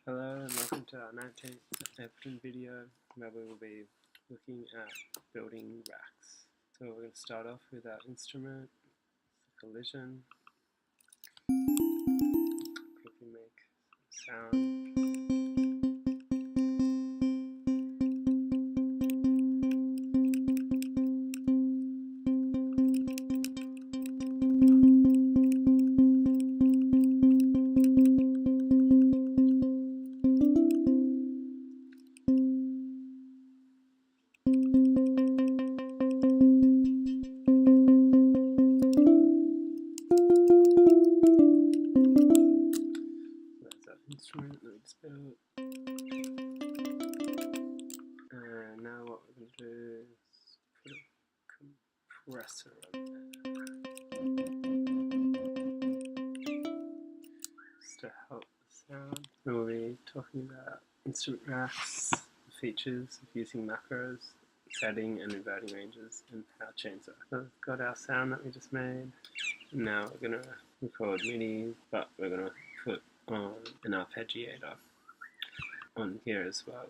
Hello and welcome to our 19th ableton video where we will be looking at building racks. So we're going to start off with our instrument, collision, quickly make sound. Instrument that we just built, and now what we're going to do is put a compressor on there just to help the sound. And we'll be talking about instrument racks, features of using macros, setting and inverting ranges, and how to change that. So we've got our sound that we just made, and now we're going to record MIDI, but we're going to put on an arpeggiator on here as well,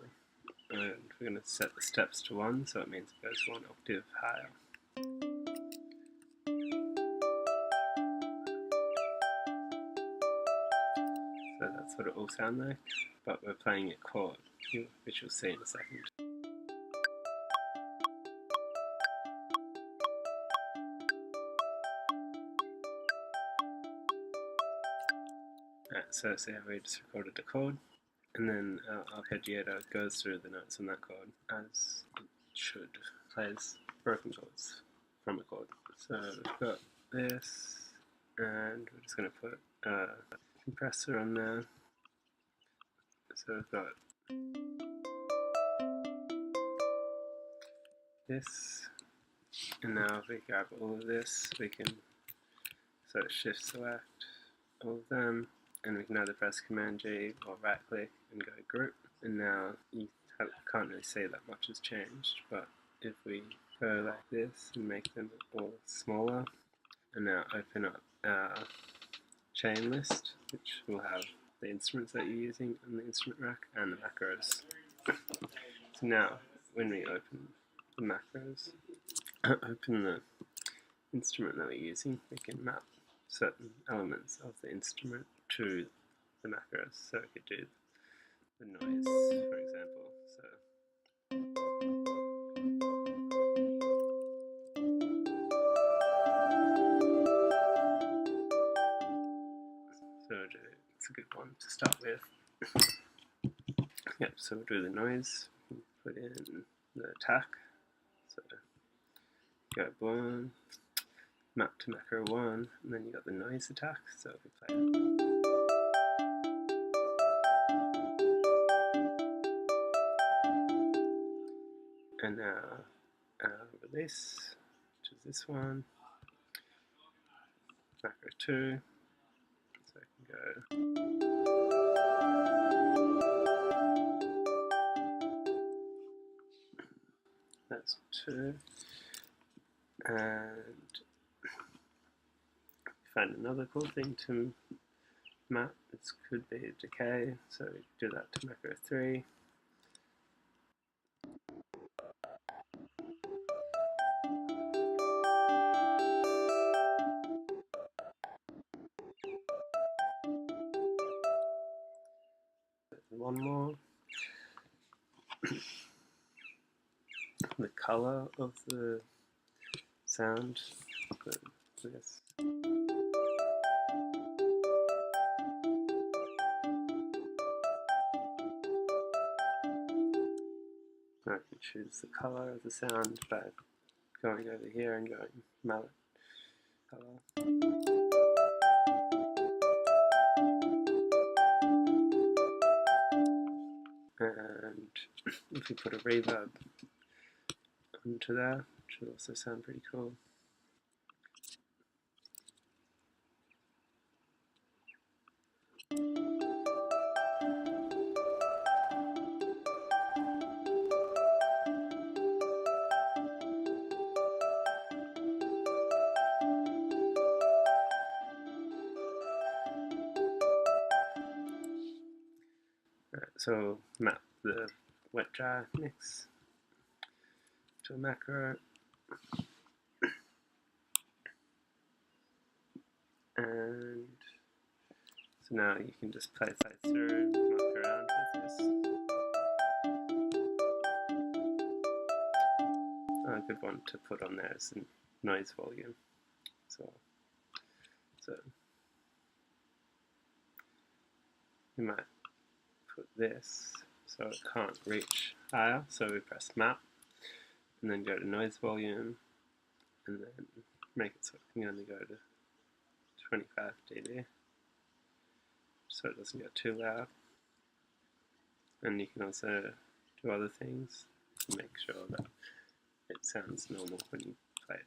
and we're going to set the steps to 1, so it means it goes 1 octave higher. So that's what it will sound like, but we're playing it chord, which you'll see in a second. So we just recorded the chord, and then our arpeggiator goes through the notes on that chord as it should, plays broken chords from a chord. So we've got this, and we're just going to put a compressor on there. So we've got this, and now if we grab all of this, we can shift select all of them, and we can either press Command G or right click and go group. And now you can't really see that much has changed, but if we go like this and make them all smaller, and now open up our chain list, which will have the instruments that you're using and the instrument rack and the macros. So now when we open the macros, open the instrument that we're using, we can map certain elements of the instrument to the macros. So we could do the noise, for example. So it's a good one to start with. Yep, so we'll do the noise, put in the attack, so go 1, map to macro 1, and then you got the noise attack, so if we play it. And now our release, which is this one, macro 2, so I can go. That's 2, and find another cool thing to map. This could be a decay, so we do that to macro 3. One more. The color of the sound, this. I can choose the color of the sound by going over here and going mallet color. And if you put a reverb onto there, which will also sound pretty cool. So map the wet dry mix to a macro, and so now you can just play through, muck around with this. A good one to put on there is the noise volume. So you might put this so it can't reach higher, so we press map and then go to noise volume and then make it so it can only go to 25 dB so it doesn't get too loud. And you can also do other things to make sure that it sounds normal when you play it.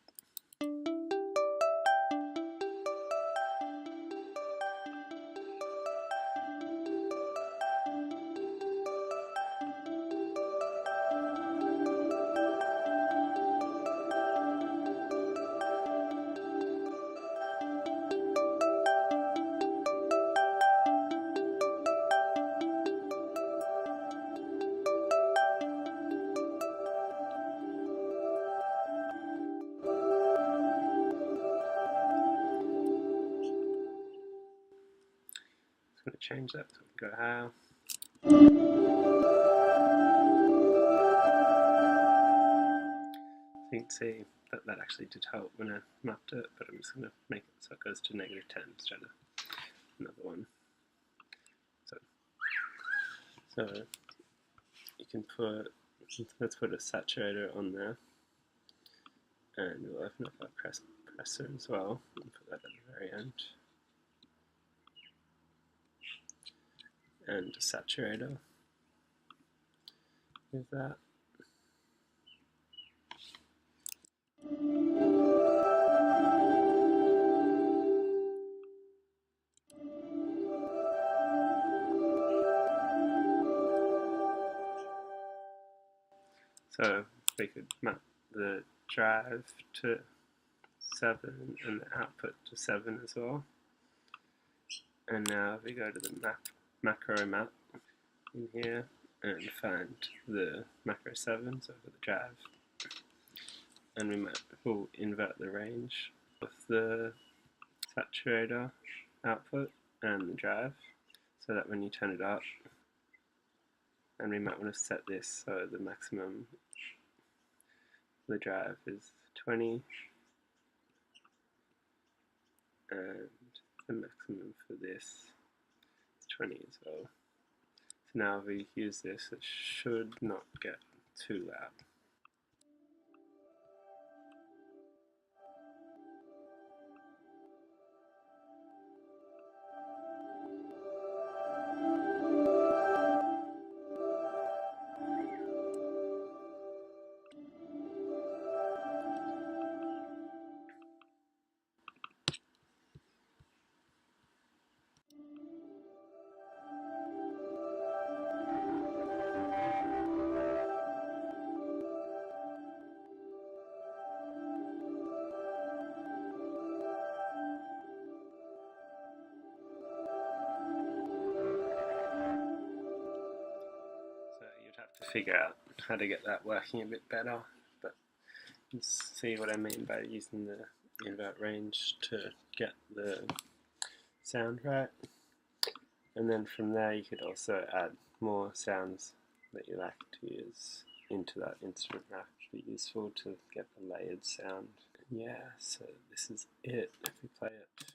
I'm going to change that so we can go higher. So you can see that that actually did help when I mapped it, but I'm just going to make it so it goes to -10 instead of another one. So you can put, let's put a saturator on there, and we'll open up our compressor as well and put that at the very end. And a saturator with that. So we could map the drive to 7 and the output to 7 as well. And now if we go to the macro map in here and find the macro 7, so for the drive, and we'll invert the range of the saturator output and the drive so that when you turn it up, and we might want to set this so the maximum for the drive is 20 and the maximum for this is 20 as well. So now if we use this, it should not get too loud. To figure out how to get that working a bit better, but you see what I mean by using the invert range to get the sound right. And then from there you could also add more sounds that you like to use into that instrument rack to be useful to get the layered sound. Yeah, so this is it if we play it.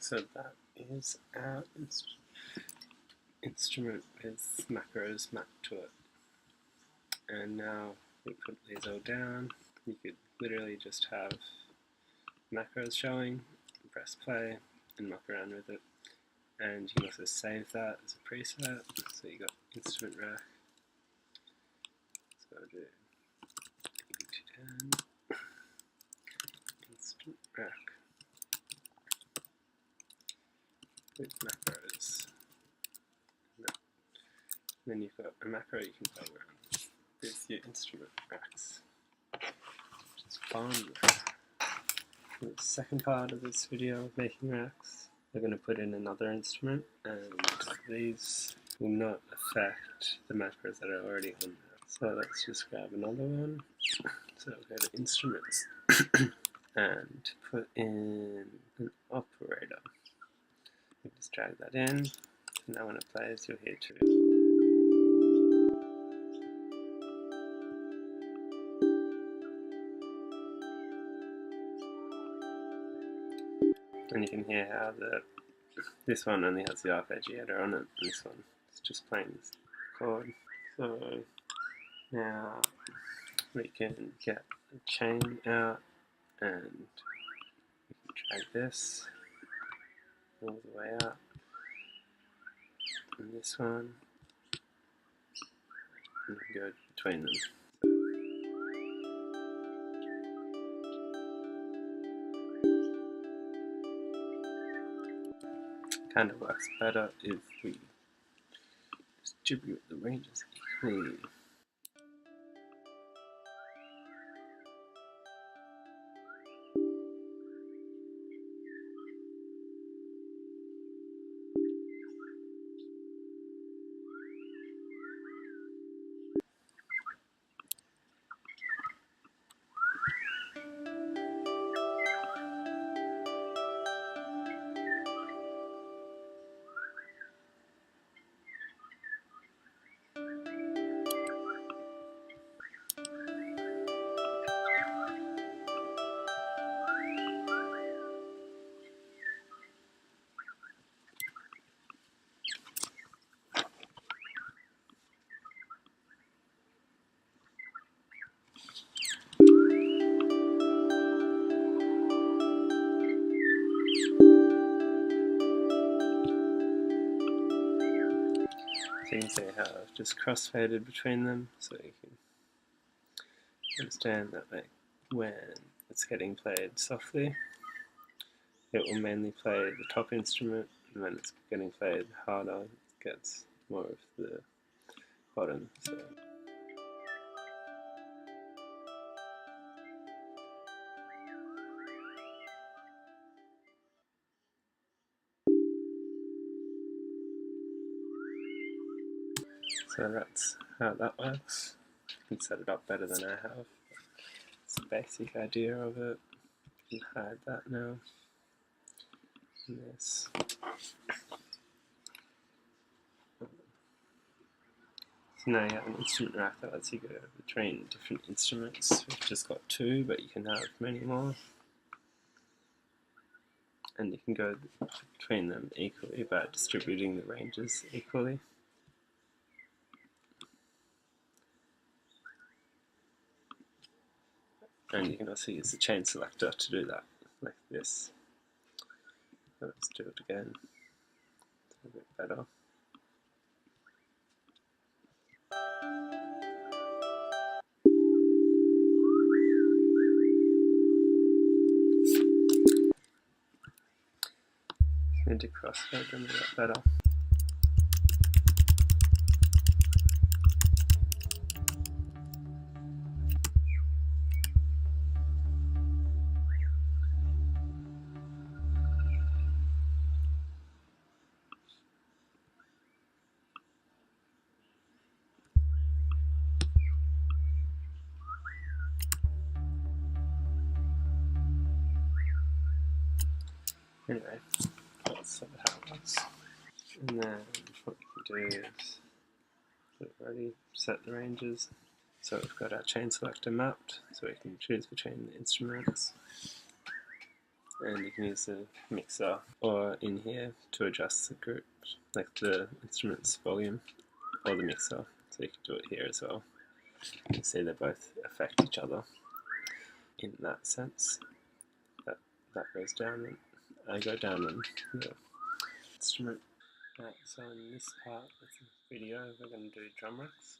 So that is our instrument with macros mapped to it. And now we put these all down. You could literally just have macros showing, press play, and muck around with it. And you can also save that as a preset. So you got instrument rack. So I'll do 8210 instrument rack with macros. And then you've got a macro you can play around with your instrument racks, which is fun. For the second part of this video of making racks, we're going to put in another instrument, and these will not affect the macros that are already on there. So let's just grab another one. So we'll go to instruments and put in an operator. You just drag that in, and now when it plays, you'll hear two. And you can hear how this one only has the arpeggiator on it, and this one is just playing this chord. So now we can get the chain out, and we can drag this all the way out, and this one, and we can go between them. Kind of works better if we distribute the ranges equally. So you can see how I've just crossfaded between them, so you can understand that like when it's getting played softly, it will mainly play the top instrument, and when it's getting played harder, it gets more of the bottom. So that's how that works. You can set it up better than I have. It's a basic idea of it. You can hide that now. And this. So now you have an instrument rack that lets you go between different instruments. We've just got two, but you can have many more. And you can go between them equally by distributing the ranges equally. And you can also use the chain selector to do that, like this. So let's do it again. It's a bit better. Need to crossfade them a bit better. Anyway, that's sort of how it works. And then what you can do is we've already set the ranges. So we've got our chain selector mapped, so we can choose between the instruments. and you can use the mixer or in here to adjust the group, like the instrument's volume, or the mixer, so you can do it here as well. You can see they both affect each other in that sense. That goes down, and I go down on the instrument. Right, so in this part of the video we're going to do drum racks.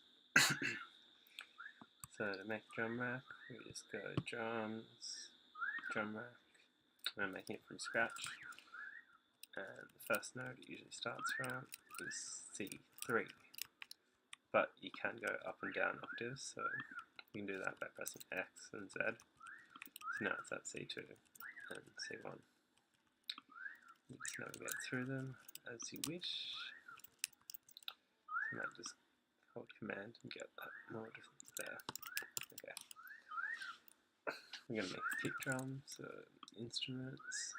So to make a drum rack, we just go drums, drum rack. I'm making it from scratch, and the first note it usually starts from is C3, but you can go up and down octaves, so you can do that by pressing X and Z. So now it's at C2 and C1. You just navigate through them as you wish. So I might just hold Command and get that mode there. Okay. We're going to make a kick drum, so instruments,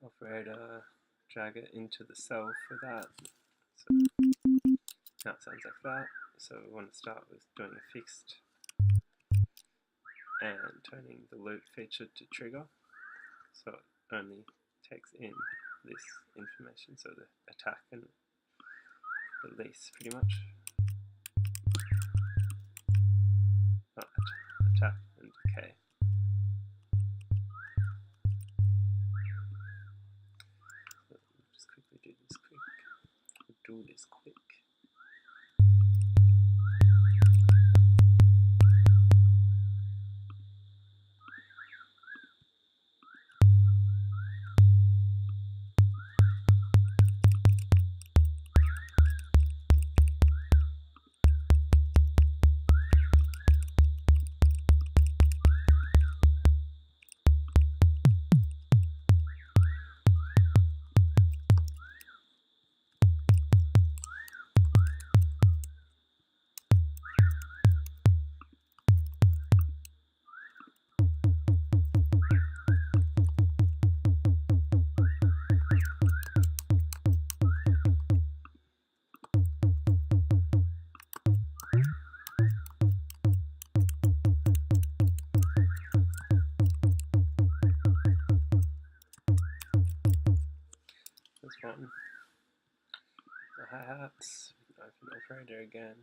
operator, drag it into the cell for that. So now it sounds like that. So we want to start with doing a fixed and turning the loop feature to trigger, so it only takes in this information, so the attack and release pretty much. Attack and decay. So just quickly do this quick. This one. The hi-hats, open operator again,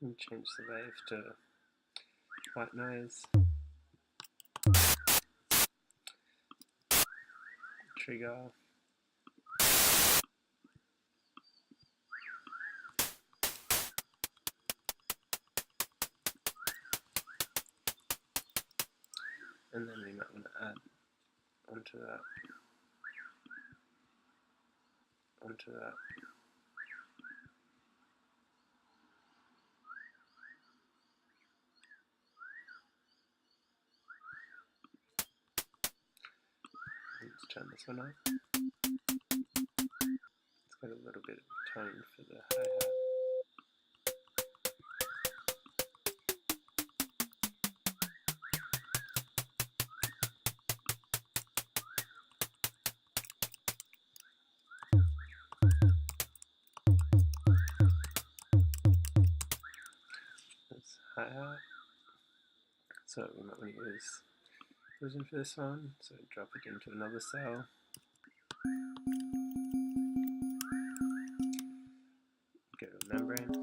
and change the wave to white noise. Trigger. And then we might want to add onto that. Let's turn this one up. Let's get a little bit of tone for the hi-hat. That's hi-hat. So we might want to use version for this one, so drop it into another cell. Go to a membrane.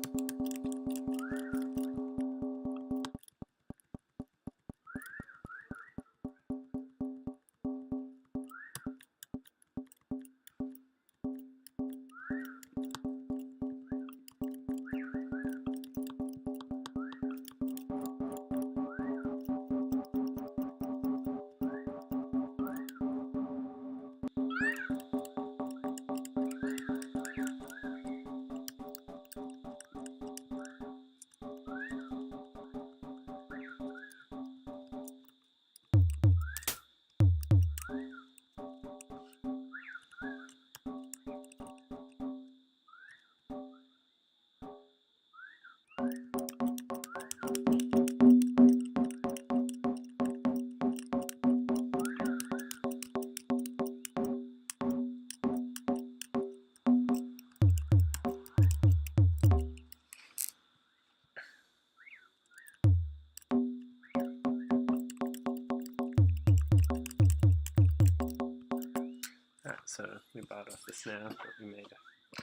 so we barred off the snare, but we made a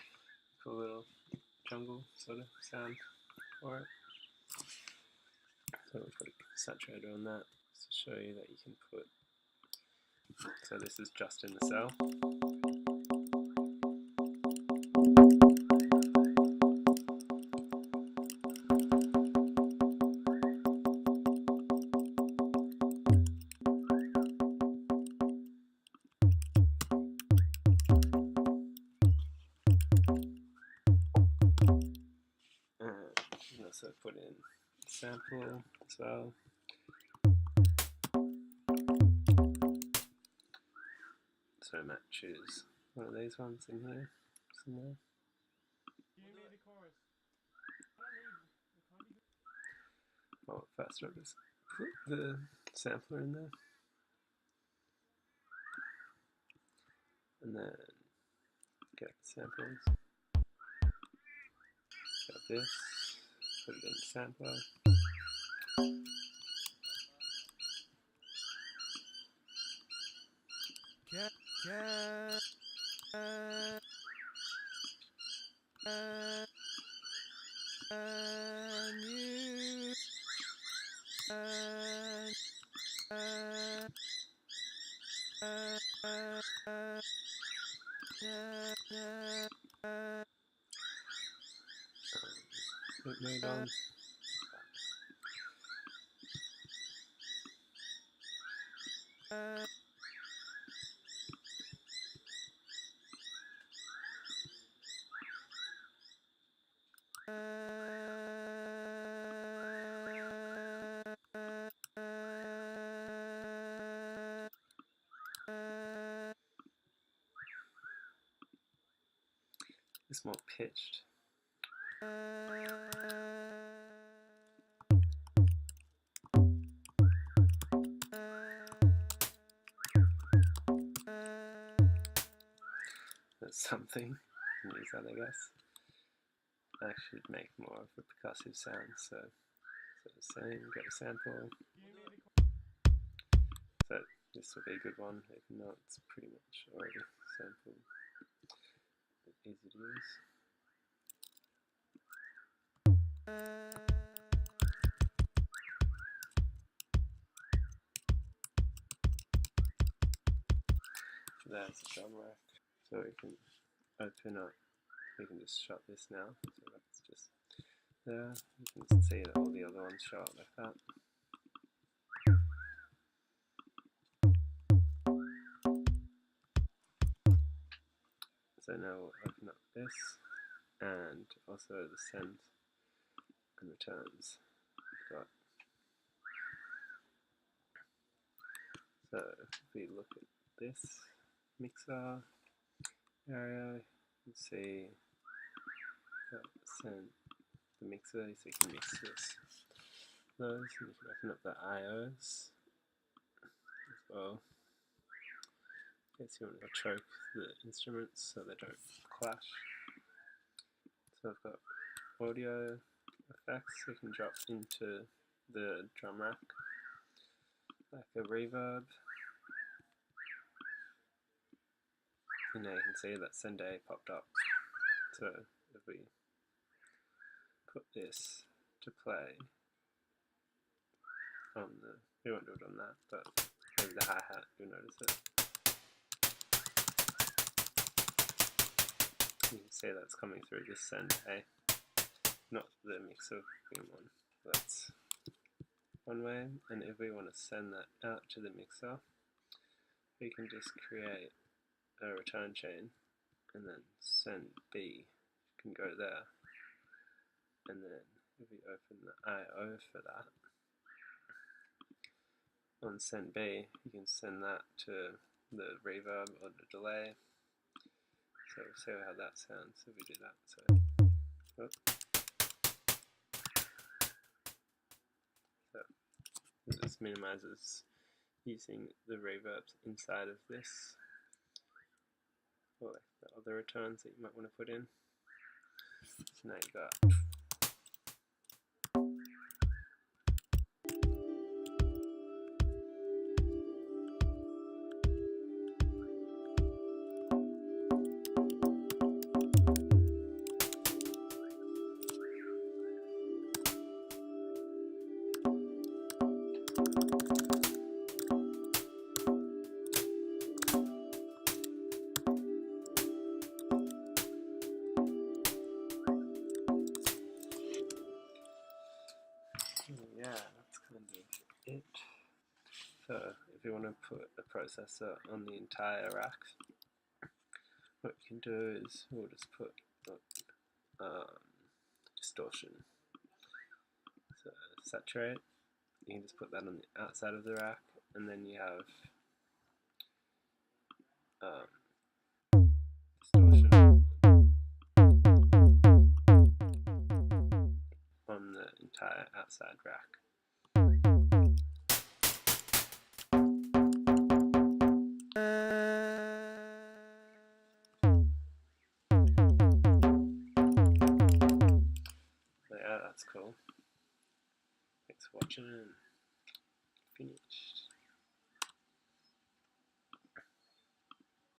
cool little jungle sort of sound for it. So we'll put a saturator on that just to show you that you can put, so this is just in the cell. You can also put in sample as well. So I might choose one of these ones in here somewhere. Oh, first I'll just put the sampler in there. And then get the samples. Got this, put it in the sampler. Flip mode on. It's more pitched. That's something. You can use that, I guess. I should make more of a percussive sound, so same, get a sample. So this will be a good one, even though it's pretty much already sampled. Easy to use. There's the drum rack. So we can open up, we can just shut this now. So that's just there. You can see that all the other ones show up like that. So now we'll open up this and also the send and returns. We've got. So if we look at this mixer area, you can see send the mixer, so you can mix those, and you can open up the IOs as well. In case you want to choke the instruments so they don't clash. So I've got audio effects you can drop into the drum rack, like a reverb. And now you can see that send A popped up. So if we put this to play on the, we won't do it on that, but maybe the hi-hat, you'll notice it. You can see that's coming through this send A, not the mixer boom one. That's one way, and if we want to send that out to the mixer, we can just create a return chain, and then send B can go there, and then if we open the I/O for that, on send B, you can send that to the reverb or the delay. So we'll see how that sounds if we do that. So, this minimizes using the reverbs inside of this, or like the other returns that you might want to put in. So now you got So if you want to put a processor on the entire rack, what you can do is we'll just put distortion. So saturate, you can just put that on the outside of the rack, and then you have distortion on the entire outside rack. So yeah, that's cool. Thanks for watching and finished.